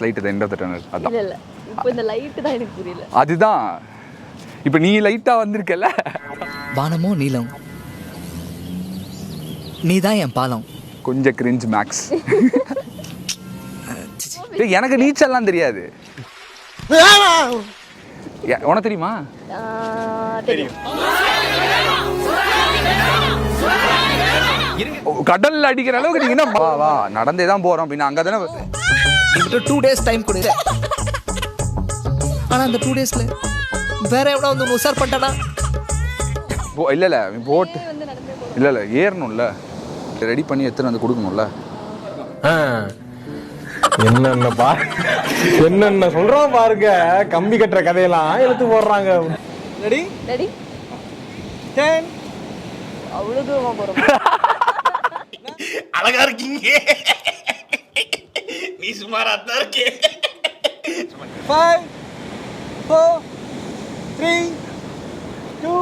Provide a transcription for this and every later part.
Light end of the tunnel. அதான் இல்ல இப்போ இந்த லைட் தான் எனக்கு புரியல. அதுதான் இப்போ நீ லைட்டா வந்திருக்கல. வானமோ நீலம், நீதான் என் பாலம். கொஞ்சம் கிரிஞ்ச் மேக்ஸ். எனக்கு நீச்சல்லாம் தெரியாது. உனக்கு தெரியுமா? தெரியும். கடல்ல அடிக்கிற அளவுக்கு நீங்க என்ன வா நடந்தே தான் போறோம் அப்படின்னா அங்க தானே 2 days டைம் கொடு. ஆனா அந்த 2 daysல வேற எவனா வந்து உசார் பண்ணிட்டானா? இல்ல போட் இல்ல ஏறணும்ல, ரெடி பண்ணி எடுத்துட்டு வந்து கொடுக்கணும்ல. என்னென்ன சொல்றோம் பாருங்க, கம்பி கட்டுற கதையெல்லாம் எடுத்து போடுறாங்க. ரெடி 10 அவ்வளவு தூரமா போறோம். அழகா இருக்கீங்க, நீ சுமாரா தான் இருக்கே. 5 4 3 2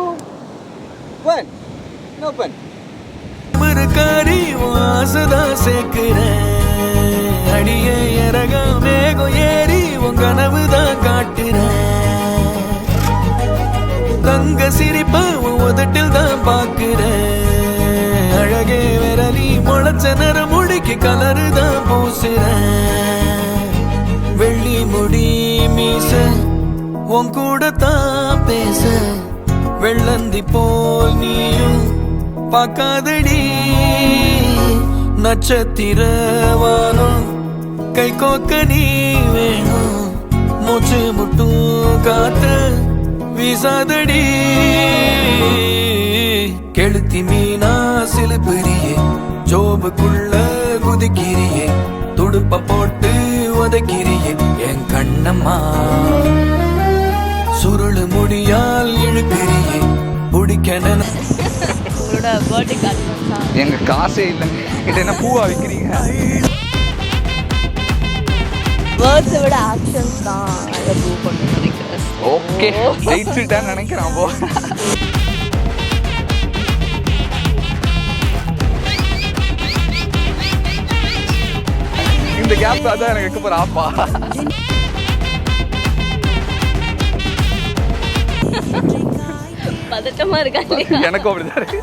1 ஓபன். மறுகாரி வாசதா சேர்க்கிறேன், அடியே இறகா மேகம் ஏறி உன் கனவு தான் காட்டுறேன். தங்க சிரிப்பா உன் உதட்டில் தான் பாக்குறேன், அழகே விரலி முளைச்ச நிற முடிக்கு கலரு தான் பூசுறேன். வெள்ளி முடி மீச உன் கூட தான் பேச, வெள்ளந்தி போல் நீயும் பார்க்காதடி. நட்சத்திர வானம் கை கோக்க நீ வேணும், மூச்சு முட்டும் காத்து வீசாதடி. கெளுத்தி மீனா சிலுப்பிரியே, ஜோபுக்குள்ள குதிக்கிறியே, துடுப்ப போட்டு உதைக்கிறியே என் கண்ணம்மா. சுருளு முடியால் இழுக்கிறியே பிடிக்க உங்களோட பர்த்டே கார்டு எங்க காசே இல்லைங்க, கிட்ட என்ன பூவா விற்கிறீங்க? வேர்ட்ஸை விட ஆக்ஷன்ஸ் தான் அதை ப்ரூவ் பண்ணணும்னு நினைக்கிறேன். ஓகே ஜெயிச்சுட்டான்னு நினைக்கிறேன். போ இந்த கேப் அதான் எனக்கு வைக்க போற ஆப்பா. பதட்டமா இருக்கா? எனக்கும் அப்படிதான் இருக்கு.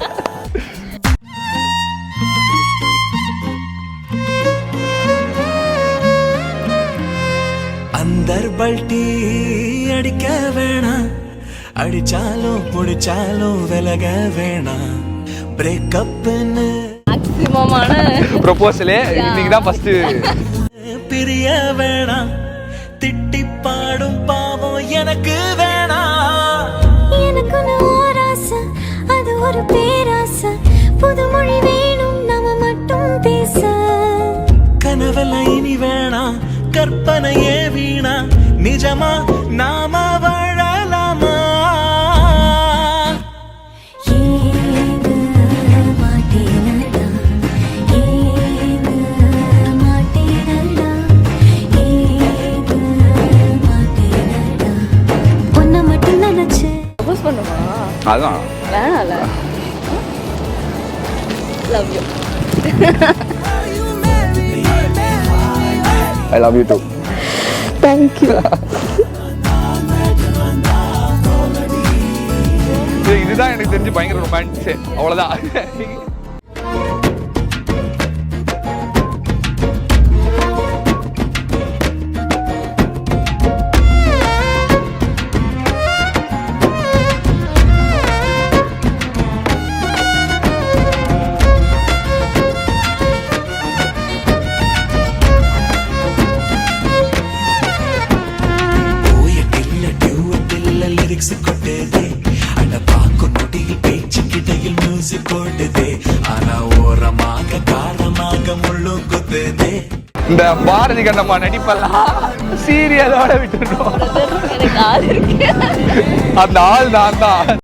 அந்தர் பல்டி அடிக்க வேணாம், அடிச்சாலும் பிடிச்சாலும் விலக வேணாம். பிரேக்கப்னு மேக்ஸிமமான ப்ரொபோசலே இன்னைக்கு தான் ஃபர்ஸ்ட். பிரிய வேணாம், திட்டி பாடும் பாவம் எனக்கு வேணாம். எனக்கு ஒரு ஆசை, அது ஒரு பேராசை, புதுமொழி வேணும் நாம மட்டும் பேச. கனவெல்லாம் இனி வேணாம், கற்பனையே வீணா, நிஜமா நாம வாழலாமா? அதான் வேணாம்ல. Love you. I love you too. Thank you. இதுதான் எனக்கு தெரிஞ்சு பயங்கர ரொமான்ஸ். அவ்வளவுதான். இந்த பாரதி கண்ணம்மா நடிப்பெல்லாம் சீரியலோட விட்டுருக்கோம். எனக்கு ஆள் இருக்கு, அந்த ஆள் நான் தான்.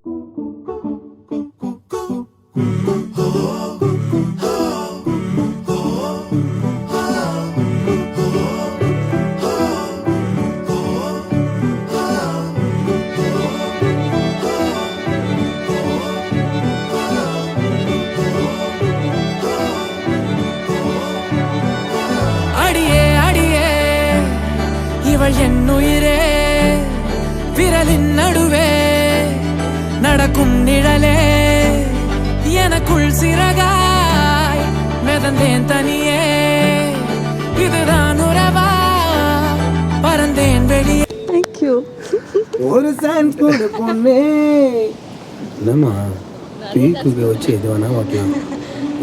இவள் என் உயிரே விரலின் நடுவே நடக்கும் நிழலே எனக்குள் சிறகாய் மிதந்தேன் தனியே இதுதான் உறவா பறந்தேன் வெளியே. தேங்க்யூ. ஒரு சான்ஸ் கூட பொண்ணே இல்லைம்மா பீக்குக்கு வச்சு எது வேணால் ஓட்டலாம்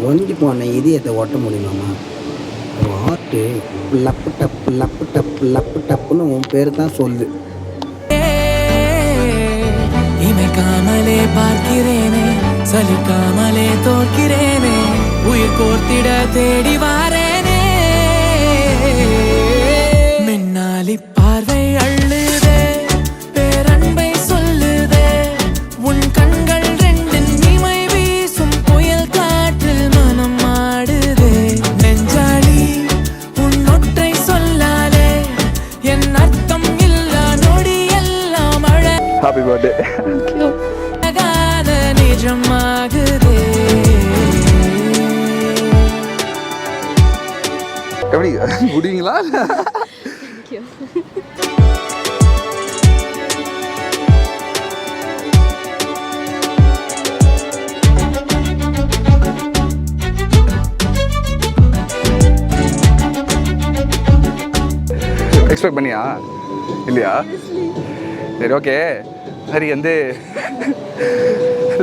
ஒண்டி போன இதயத்தை ஓட்ட முடியுமாம்மா ஆர்ட்டு லப்பு டப்பு லப்பு டப்பு லப்பு டப்புன்னு உன் பேர் தான் சொல்லு. இமைக்காமலே பார்க்கிறேனே சலிக்காமலே தோற்கிறேனே உயிர் கோர்த்திட தேடி வாரேனே மின்னாலி பார்வை அள்ளுதே பேரன்பை சொல்லுதே உன் கண்கள் ரெண்டின் இமை வீசும் புயல் காற்றில் மனம் ஆடுதே நெஞ்சாளி உன் ஒற்றை சொல்லாலே என் அர்த்தம் இல்லா நொடி எல்லாம் ஹாப்பி பர்த்டே. அழகாத நிஜமாகுதே. எப்படி முடியுங்களா? தேங்க்யூ. எக்ஸ்பெக்ட் பண்ணியா இல்லையா? சரி ஓகே. சரி வந்து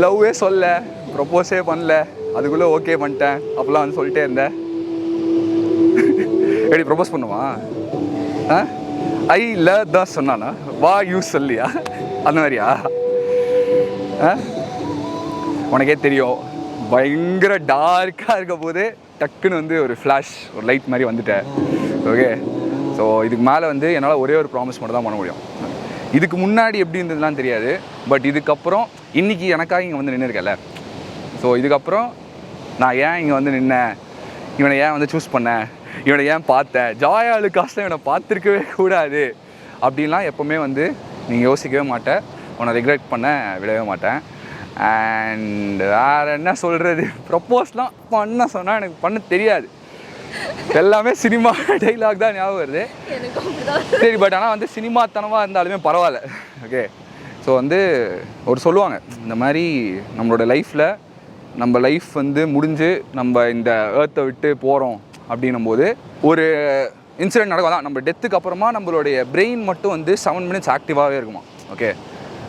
லவ்வே சொல்ல ப்ரொப்போஸே பண்ணல அதுக்குள்ளே ஓகே பண்ணிட்டேன் அப்போல்லாம் வந்து சொல்லிட்டே இருந்தேன். எப்படி ப்ரொப்போஸ் பண்ணுவா? ஐ லவ் தான் சொன்னானா? வா யூஸ் சொல்லியா அந்த மாதிரியா? உனக்கே தெரியும் பயங்கர டார்க்காக இருக்க போது டக்குன்னு வந்து ஒரு ஃப்ளாஷ் ஒரு லைட் மாதிரி வந்துட்டேன். ஓகே. ஸோ இதுக்கு மேலே வந்து என்னால் ஒரே ஒரு ப்ராமிஸ் மட்டும் தான் பண்ண முடியும். இதுக்கு முன்னாடி எப்படி இருந்ததுலாம் தெரியாது. பட் இதுக்கப்புறம் இன்றைக்கி எனக்காக இங்கே வந்து நின்று இருக்கல. ஸோ இதுக்கப்புறம் நான் ஏன் இங்கே வந்து நின்னேன், இவனை ஏன் வந்து சூஸ் பண்ணேன், இவனை ஏன் பார்த்தேன், ஜாயா லுகாஸில் இவனை பார்த்துருக்கவே கூடாது அப்படின்லாம் எப்போவுமே வந்து நீங்கள் யோசிக்கவே மாட்டேன். உன்னை ரெக்ரெட் பண்ண விடவே மாட்டேன். அண்ட் வேறு என்ன சொல்கிறது, ப்ரப்போஸ்லாம் பண்ண சொன்னால் எனக்கு பண்ண தெரியாது. எல்லாமே சினிமா டைலாக் தான் ஞாபகம் வருது. சரி பட் ஆனால் வந்து சினிமாத்தனமாக இருந்தாலுமே பரவாயில்ல. ஓகே. ஸோ வந்து ஒரு சொல்லுவாங்க இந்த மாதிரி நம்மளோட லைஃப்பில் நம்ம லைஃப் வந்து முடிஞ்சு நம்ம இந்த ஏர்த்தை விட்டு போகிறோம் அப்படின்னும் போது ஒரு இன்சிடென்ட் நடக்கும். தான் நம்ம டெத்துக்கு அப்புறமா நம்மளுடைய பிரெயின் மட்டும் வந்து 7 minutes ஆக்டிவாகவே இருக்குமா. ஓகே.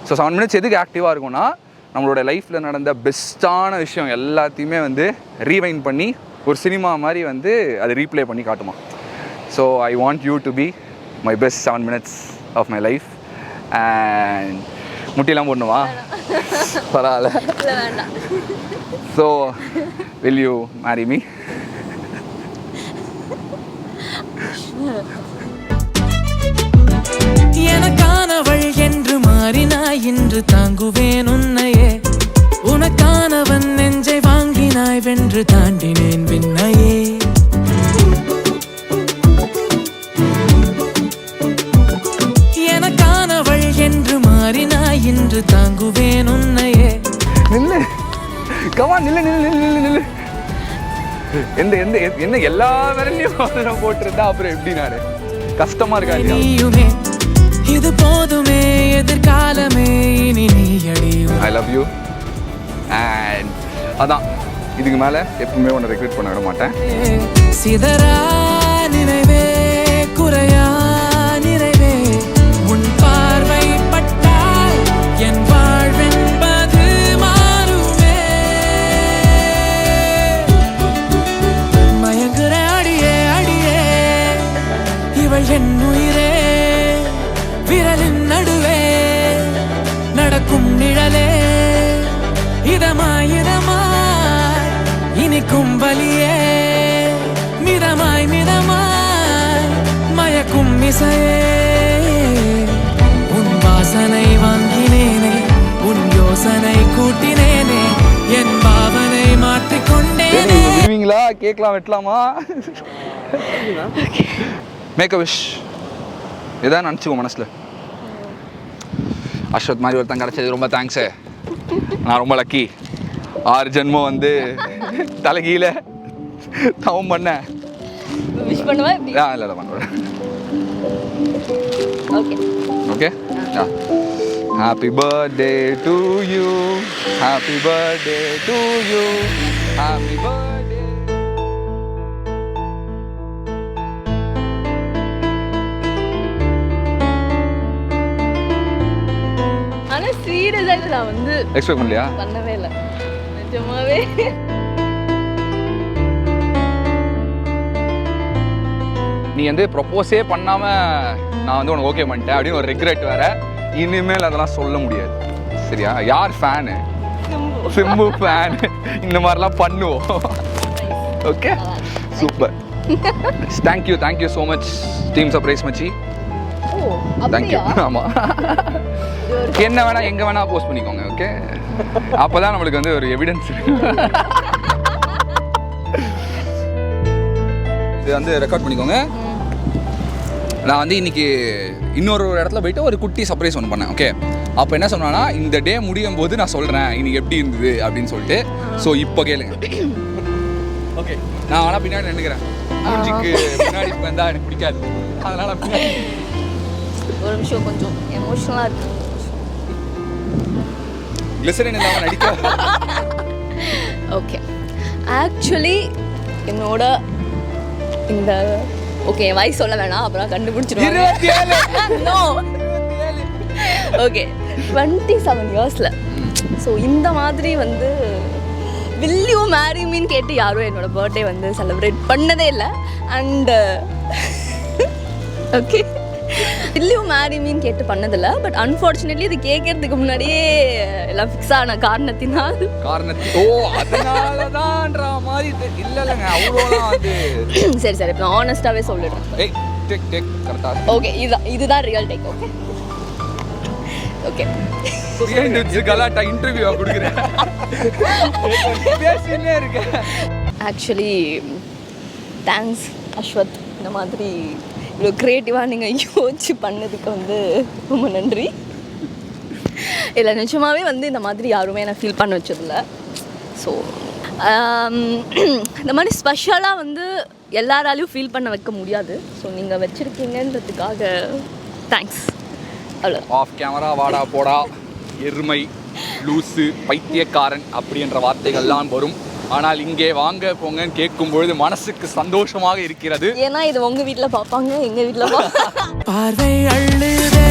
ஸோ 7 minutes எதுக்கு ஆக்டிவாக இருக்கும்னா நம்மளோட லைஃப்பில் நடந்த பெஸ்ட்டான விஷயம் எல்லாத்தையுமே வந்து ரீவைண்ட் பண்ணி ஒரு சினிமா மாதிரி வந்து அதை ரீப்ளே பண்ணி காட்டுமா. So I want you to be my best 7 minutes of my life. And முட்டிலாம் போடணுமா? பரவாயில்ல. So will you marry me? எனக்கானவள் என்று மாறினாய் இன்று தாங்குவேன் உன்னையே உனக்கானவன் நெஞ்சை வாங்கினாய் வென்று தாண்டினேன் விண்ணையே எனக்கானவள் என்று மாறினாய் இன்று தாங்குவேன் உன்னையே. நில்லு கமா நில்லு நில்லு நில்லு நில்லு. எந்த எந்த என்ன எல்லா விரலையும் போட்டிருந்தா அப்புறம் எப்படி நானு கஷ்டமா இருக்கா? நீயுமே இது போதுமே எதிர்காலமே இனி நீயடி. ஐ லவ் யூ. அண்ட் அதான் இதுக்கு மேலே எப்பவுமே ஒன்று ரெக்ரெட் பண்ண விட மாட்டேன். சிதறா நினைவே குறையா நிறைவே உன் பார்வை பட்டால் என் வாழ்வென்பது மாறுமே. மயங்குற அடியே அடியே இவள் என் உயிரே விரலின் நடுவே நடக்கும் நிழலே இதமாய் இதமாய் இனிக்கும் வலியே மிதமாய் மிதமாய் மயக்கும் இசையே. உன் வாசனை வாங்கினேனே உன் யோசனை கூட்டினேனே என் பாவனை மாற்றிக்கொண்டேனே. விடுவீங்களா? கேட்கலாம் வெட்டலாமா? மேக் அ விஷ் எதாவது நினச்சிக்கோ மனசில். அஸ்வத் மாதிரி ஒருத்தன் கிடச்சது ரொம்ப தேங்க்ஸு. நான் ரொம்ப லக்கி. 6 ஜென்மம் வந்து தலைகீழ தவம் பண்ணேன். விஷ் பண்ணுவா எப்படி? இல்லை பண்ணுறேன். Okay okay happy birthday to you, happy birthday to you, happy birthday. ஆனா சீரியஸா நான் வந்து எக்ஸ்பெக்ட் பண்ணலையா? பண்ணவே இல்லை நிஜமாவே. நீ வந்து ப்ரப்போஸே பண்ணாமல் நான் வந்து உனக்கு ஓகே பண்ணிட்டேன் அப்படின்னு ஒரு ரெக்ரெட் வேற. இனிமேல் அதெல்லாம் சொல்ல முடியாது சரியா? யார் ஃபேனு? சிம்பு ஃபேன். இந்த மாதிரிலாம் பண்ணுவோம். Okay super. Thank you so much team surprise மச்சி. ஓ தேங்க்யூ. அப்படியா? ஆமாம், என்ன வேணா எங்கே வேணா போஸ்ட் பண்ணிக்கோங்க. ஓகே அப்போ தான் நம்மளுக்கு வந்து ஒரு எவிடன்ஸ். இது வந்து ரெக்கார்ட் பண்ணிக்கோங்க. நான் வந்து இன்னைக்கு இன்னொரு இடத்துல போயிட்டு ஒரு குட்டி சர்ப்ரைஸ் ஒன்று பண்ணேன். ஓகே அப்போ என்ன சொன்னான்னா, இந்த டே முடியும் போது நான் சொல்கிறேன் இன்னைக்கு எப்படி இருந்தது அப்படின்னு சொல்லிட்டு. ஸோ இப்போ கேளுங்க. ஓகே நான் ஆனால் பின்னாடி நினைக்கிறேன். மூஞ்சிக்கு பின்னாடி வந்தால் எனக்கு பிடிக்காது, அதனால பின்னாடி. ஒரு நிமிஷம் கொஞ்சம் எமோஷனலாக இருக்கு. கிளிசரின் இல்லாமல் நடிக்க. ஓகே ஆக்சுவலி என்னோட இந்த ஓகே வாய்ஸ் சொல்ல வேணாம், அப்புறம் கண்டுபிடிச்சிருவாங்க. நோ ஓகே 27 இயர்ஸில் ஸோ இந்த மாதிரி வந்து வில் யூ மேரி மீன்னு கேட்டு யாரும் என்னோட பர்த்டே வந்து செலிப்ரேட் பண்ணதே இல்லை. அண்டு ஓகே வில் யூ மேரி மீன்னு கேட்டு பண்ணதில்லை. பட் அன்ஃபார்ச்சுனேட்லி இது கேட்கறதுக்கு முன்னாடியே எல்லாம் ஃபிக்ஸ் ஆன காரணத்தினால் ஓ அதனாலதான்ற மாதிரி இல்லைங்க அவ்வளோலாம் அது. சரி சரி இப்போ நான் ஆனஸ்டாகவே சொல்லிடுறேன். ஏய் டேக் கரெக்டாக. ஓகே இதுதான் real take. Okay okay Galatta interview கொடுக்குறேன். பேசினே இருக்கேன். Actually thanks Ashwath. இந்த மாதிரி இவ்வளோ க்ரியேட்டிவாக நீங்கள் யோசிச்சு பண்ணதுக்கு வந்து ரொம்ப நன்றி. இல்லை நிஜமாகவே வந்து இந்த மாதிரி யாருமே நான் ஃபீல் பண்ண வச்சதில்லை. ஸோ இந்த மாதிரி ஸ்பெஷலாக வந்து எல்லாராலையும் ஃபீல் பண்ண வைக்க முடியாது. ஸோ நீங்கள் வச்சுருக்கீங்கன்றதுக்காக தேங்க்ஸ். அவ்வளோ. ஆஃப் கேமரா வாடா போடா எருமை லூசு பைத்தியக்காரன் அப்படின்ற வார்த்தைகள்லாம் வரும். ஆனால் இங்கே வாங்க போங்கன்னு கேட்கும்பொழுது மனசுக்கு சந்தோஷமாக இருக்கிறது. ஏன்னா இது உங்கள் வீட்டில் பார்ப்பாங்க, எங்கள் வீட்டில் பார்ப்பாங்க. பார்வை அள்ளுதே